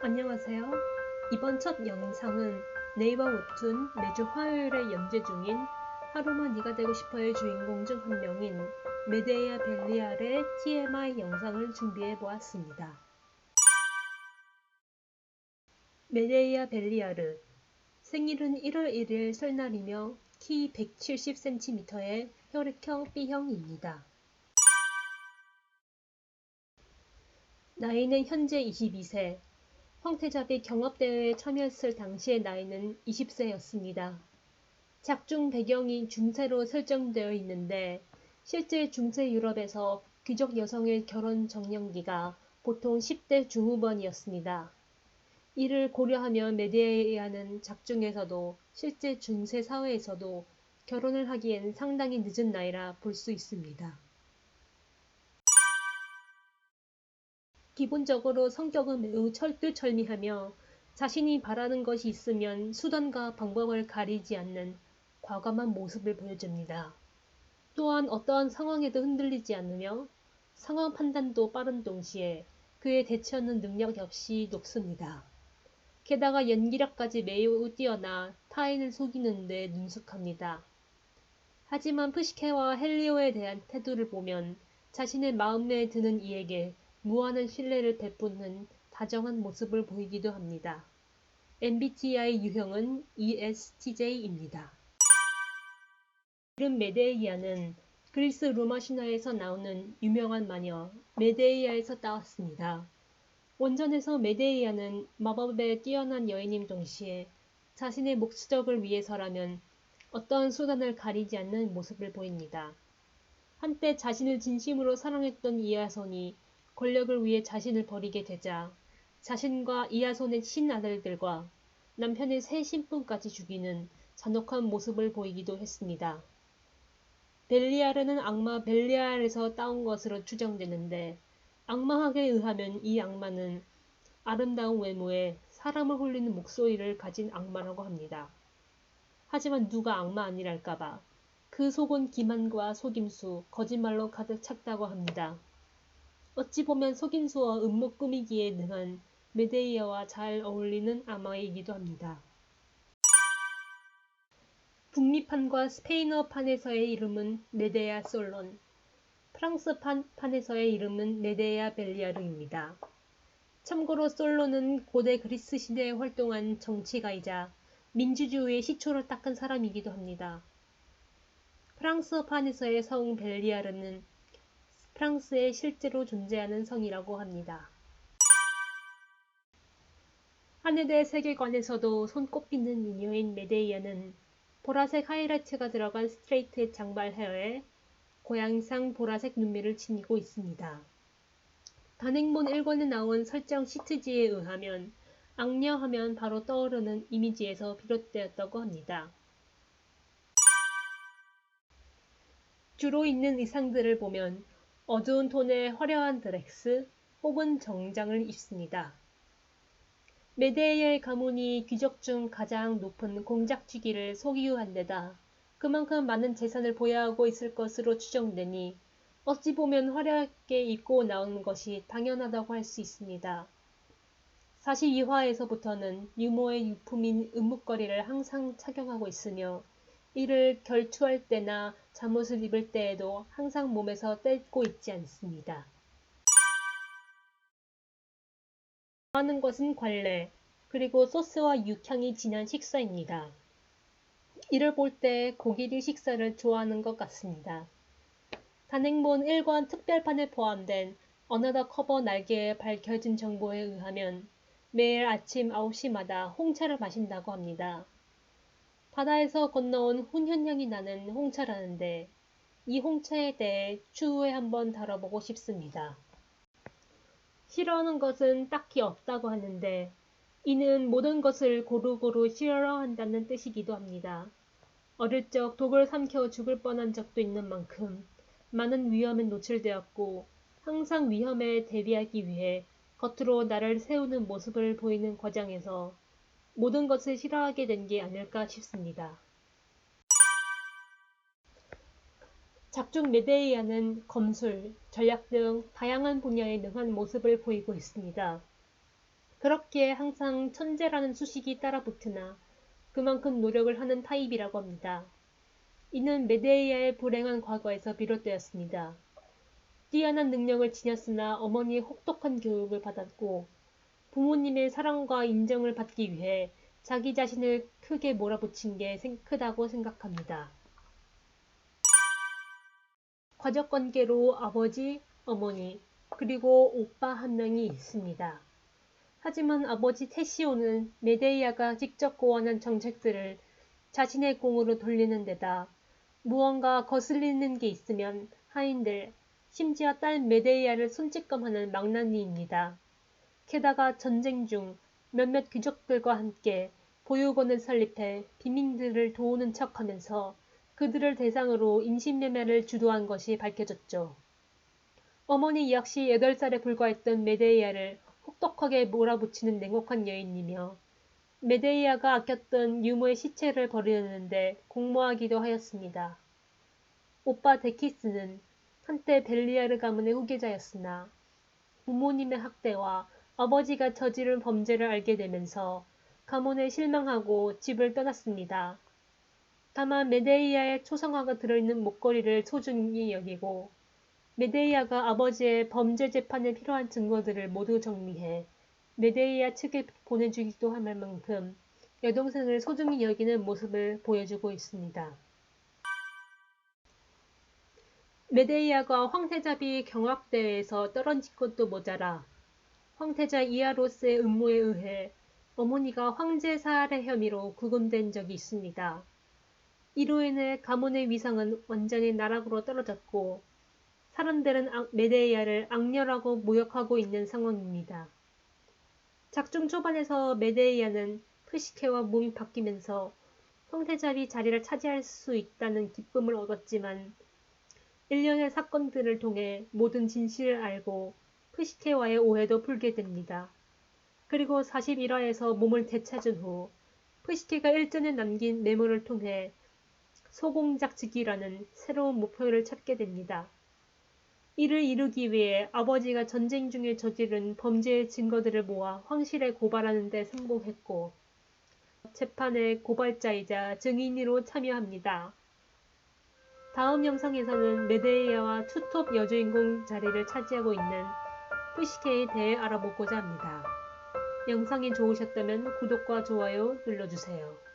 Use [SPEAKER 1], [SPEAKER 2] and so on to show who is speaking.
[SPEAKER 1] 안녕하세요. 이번 첫 영상은 네이버 웹툰 매주 화요일에 연재 중인 하루만 네가 되고 싶어의 주인공 중 한 명인 메데이아 벨리알의 TMI 영상을 준비해 보았습니다. 메데이아 벨리아르, 생일은 1월 1일 설날이며 키 170cm의 혈액형 B형입니다. 나이는 현재 22세, 황태자비 경합대회에 참여했을 당시의 나이는 20세였습니다. 작중 배경이 중세로 설정되어 있는데 실제 중세 유럽에서 귀족 여성의 결혼 정년기가 보통 10대 중후반이었습니다. 이를 고려하면 메데이아는 작중에서도 실제 중세 사회에서도 결혼을 하기엔 상당히 늦은 나이라 볼 수 있습니다. 기본적으로 성격은 매우 철두철미하며 자신이 바라는 것이 있으면 수단과 방법을 가리지 않는 과감한 모습을 보여줍니다. 또한 어떠한 상황에도 흔들리지 않으며 상황 판단도 빠른 동시에 그에 대처하는 능력 역시 높습니다. 게다가 연기력까지 매우 뛰어나 타인을 속이는 데 능숙합니다. 하지만 푸시케와 헬리오에 대한 태도를 보면 자신의 마음에 드는 이에게 무한한 신뢰를 베푸는 다정한 모습을 보이기도 합니다. MBTI 유형은 ESTJ입니다. 이름 메데이아는 그리스 로마 신화에서 나오는 유명한 마녀 메데이아에서 따왔습니다. 원전에서 메데이아는 마법에 뛰어난 여인임 동시에 자신의 목적을 위해서라면 어떠한 수단을 가리지 않는 모습을 보입니다. 한때 자신을 진심으로 사랑했던 이아손이 권력을 위해 자신을 버리게 되자 자신과 이아손의 친아들들과 남편의 새 신분까지 죽이는 잔혹한 모습을 보이기도 했습니다. 벨리아르는 악마 벨리알에서 따온 것으로 추정되는데 악마학에 의하면 이 악마는 아름다운 외모에 사람을 홀리는 목소리를 가진 악마라고 합니다. 하지만 누가 악마 아니랄까봐 그 속은 기만과 속임수, 거짓말로 가득 찼다고 합니다. 어찌 보면 속임수와 음모 꾸미기에 능한 메데이아와 잘 어울리는 악마이기도 합니다. 북미판과 스페인어판에서의 이름은 메데아 솔론, 프랑스판에서의 이름은 메데아 벨리아르입니다. 참고로 솔론은 고대 그리스 시대에 활동한 정치가이자 민주주의의 시초를 닦은 사람이기도 합니다. 프랑스어판에서의 성 벨리아르는 프랑스에 실제로 존재하는 성이라고 합니다. 하늘의 세계관에서도 손꼽히는 미녀인 메데이아는 보라색 하이라이트가 들어간 스트레이트 장발 헤어에 고양이상 보라색 눈매를 지니고 있습니다. 단행본 1권에 나온 설정 시트지에 의하면 악녀하면 바로 떠오르는 이미지에서 비롯되었다고 합니다. 주로 입는 의상들을 보면 어두운 톤의 화려한 드레스 혹은 정장을 입습니다. 메데이아의 가문이 귀족 중 가장 높은 공작직위를 소유한 데다 그만큼 많은 재산을 보유하고 있을 것으로 추정되니 어찌 보면 화려하게 입고 나오는 것이 당연하다고 할 수 있습니다. 42화에서부터는 유모의 유품인 은목걸이를 항상 착용하고 있으며 이를 결투할 때나 잠옷을 입을 때에도 항상 몸에서 떼고 있지 않습니다. 좋아하는 것은 관례, 그리고 소스와 육향이 진한 식사입니다. 이를 볼 때 고기류 식사를 좋아하는 것 같습니다. 단행본 1권 특별판에 포함된 어나더 커버 날개에 밝혀진 정보에 의하면 매일 아침 9시마다 홍차를 마신다고 합니다. 바다에서 건너온 훈연향이 나는 홍차라는데 이 홍차에 대해 추후에 한번 다뤄보고 싶습니다. 싫어하는 것은 딱히 없다고 하는데 이는 모든 것을 고루고루 싫어한다는 뜻이기도 합니다. 어릴 적 독을 삼켜 죽을 뻔한 적도 있는 만큼 많은 위험에 노출되었고 항상 위험에 대비하기 위해 겉으로 나를 세우는 모습을 보이는 과정에서 모든 것을 싫어하게 된 게 아닐까 싶습니다. 작중 메데이아는 검술, 전략 등 다양한 분야에 능한 모습을 보이고 있습니다. 그렇기에 항상 천재라는 수식이 따라붙으나 그만큼 노력을 하는 타입이라고 합니다. 이는 메데이아의 불행한 과거에서 비롯되었습니다. 뛰어난 능력을 지녔으나 어머니의 혹독한 교육을 받았고 부모님의 사랑과 인정을 받기 위해 자기 자신을 크게 몰아붙인 게 크다고 생각합니다. 가족관계로 아버지, 어머니, 그리고 오빠 한 명이 있습니다. 하지만 아버지 테시오는 메데이아가 직접 고안한 정책들을 자신의 공으로 돌리는 데다 무언가 거슬리는 게 있으면 하인들, 심지어 딸 메데이아를 손찌검하는 망나니입니다. 게다가 전쟁 중 몇몇 귀족들과 함께 보육원을 설립해 빈민들을 도우는 척하면서 그들을 대상으로 인신매매를 주도한 것이 밝혀졌죠. 어머니 역시 8살에 불과했던 메데이아를 혹독하게 몰아붙이는 냉혹한 여인이며 메데이아가 아꼈던 유모의 시체를 버리는데 공모하기도 하였습니다. 오빠 데키스는 한때 벨리아르 가문의 후계자였으나 부모님의 학대와 아버지가 저지른 범죄를 알게 되면서 가문에 실망하고 집을 떠났습니다. 다만 메데이아의 초상화가 들어있는 목걸이를 소중히 여기고 메데이아가 아버지의 범죄 재판에 필요한 증거들을 모두 정리해 메데이아 측에 보내주기도 할 만큼 여동생을 소중히 여기는 모습을 보여주고 있습니다. 메데이아가 황태자비 경합대회에서 떨어진 것도 모자라 황태자 이아로스의 음모에 의해 어머니가 황제 살해 혐의로 구금된 적이 있습니다. 이로 인해 가문의 위상은 완전히 나락으로 떨어졌고 사람들은 메데이아를 악녀라고 모욕하고 있는 상황입니다. 작중 초반에서 메데이아는 프시케와 몸이 바뀌면서 황태자비 자리를 차지할 수 있다는 기쁨을 얻었지만 일련의 사건들을 통해 모든 진실을 알고 프시케와의 오해도 풀게 됩니다. 그리고 41화에서 몸을 되찾은 후 프시케가 일전에 남긴 메모를 통해 소공작직이라는 새로운 목표를 찾게 됩니다. 이를 이루기 위해 아버지가 전쟁 중에 저지른 범죄의 증거들을 모아 황실에 고발하는 데 성공했고 재판의 고발자이자 증인으로 참여합니다. 다음 영상에서는 메데이아와 투톱 여주인공 자리를 차지하고 있는 프시케에 대해 알아보고자 합니다. 영상이 좋으셨다면 구독과 좋아요 눌러주세요.